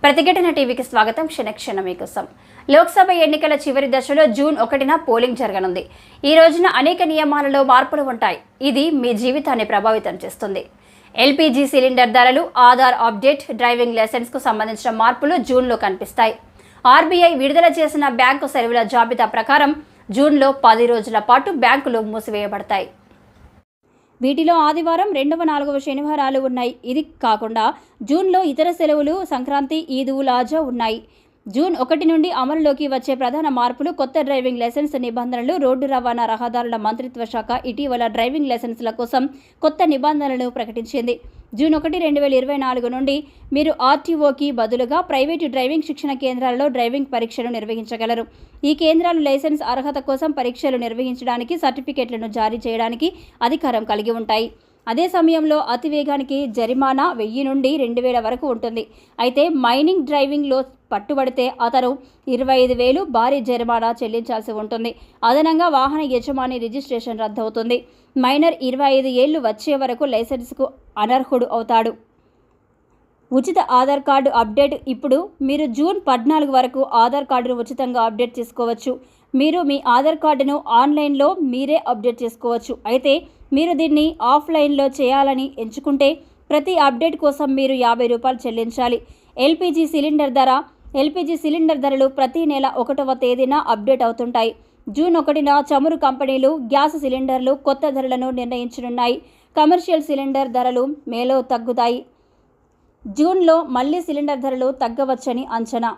ప్రతిఘటన టీవీకి స్వాగతం. క్షణక్షణ మీకోసం. లోక్సభ ఎన్నికల చివరి దశలో జూన్ 1న పోలింగ్ జరగనుంది. ఈ రోజున అనేక నియమాలలో మార్పులు ఉంటాయి. ఇది మీ జీవితాన్ని ప్రభావితం చేస్తుంది. ఎల్పీజీ సిలిండర్ ధరలు, ఆధార్ అప్డేట్, డ్రైవింగ్ లైసెన్స్కు సంబంధించిన మార్పులు జూన్లో కనిపిస్తాయి. ఆర్బీఐ విడుదల చేసిన బ్యాంకు సెలవుల జాబితా ప్రకారం జూన్లో 10 రోజుల పాటు బ్యాంకులు మూసివేయబడతాయి. వీటిలో ఆదివారం, 2వ, 4వ శనివారాలు ఉన్నాయి. ఇది కాకుండా జూన్లో ఇతర సెలవులు, సంక్రాంతి, ఈద్ ఉల్ అజా ఉన్నాయి. జూన్ 1 నుండి అమలులోకి వచ్చే ప్రధాన మార్పులు: కొత్త డ్రైవింగ్ లైసెన్స్ నిబంధనలు. రోడ్డు రవాణా రహదారుల మంత్రిత్వ శాఖ ఇటీవల డ్రైవింగ్ లైసెన్సుల కోసం కొత్త నిబంధనలను ప్రకటించింది. జూన్ 1, 2024 నుండి మీరు ఆర్టీఓకి బదులుగా ప్రైవేటు డ్రైవింగ్ శిక్షణ కేంద్రాలలో డ్రైవింగ్ పరీక్షలు నిర్వహించగలరు. ఈ కేంద్రాలు లైసెన్స్ అర్హత కోసం పరీక్షలు నిర్వహించడానికి, సర్టిఫికెట్లను జారీ చేయడానికి అధికారం కలిగి ఉంటాయి. అదే సమయంలో అతివేగానికి జరిమానా 1000 నుండి 2000 వరకు ఉంటుంది. అయితే మైనింగ్ డ్రైవింగ్లో పట్టుబడితే అతను 25,000 భారీ జరిమానా చెల్లించాల్సి ఉంటుంది. అదనంగా వాహన యజమాని రిజిస్ట్రేషన్ రద్దవుతుంది. మైనర్ 25 ఏళ్లు వచ్చే వరకు లైసెన్స్కు అనర్హుడు అవుతాడు. ఉచిత ఆధార్ కార్డు అప్డేట్. ఇప్పుడు మీరు జూన్ 14 వరకు ఆధార్ కార్డును ఉచితంగా అప్డేట్ చేసుకోవచ్చు. మీరు మీ ఆధార్ కార్డును ఆన్లైన్లో మీరే అప్డేట్ చేసుకోవచ్చు. అయితే మీరు దీన్ని ఆఫ్లైన్లో చేయాలని ఎంచుకుంటే ప్రతి అప్డేట్ కోసం మీరు ₹50 చెల్లించాలి. ఎల్పీజీ సిలిండర్ ధర. ఎల్పీజీ సిలిండర్ ధరలు ప్రతి నెల 1వ తేదీన అప్డేట్ అవుతుంటాయి. జూన్ 1న చమురు కంపెనీలు గ్యాస్ సిలిండర్లు కొత్త ధరలను నిర్ణయించనున్నాయి. కమర్షియల్ సిలిండర్ ధరలు మేలో తగ్గుతాయి. జూన్లో మళ్లీ సిలిండర్ ధరలు తగ్గవచ్చని అంచనా.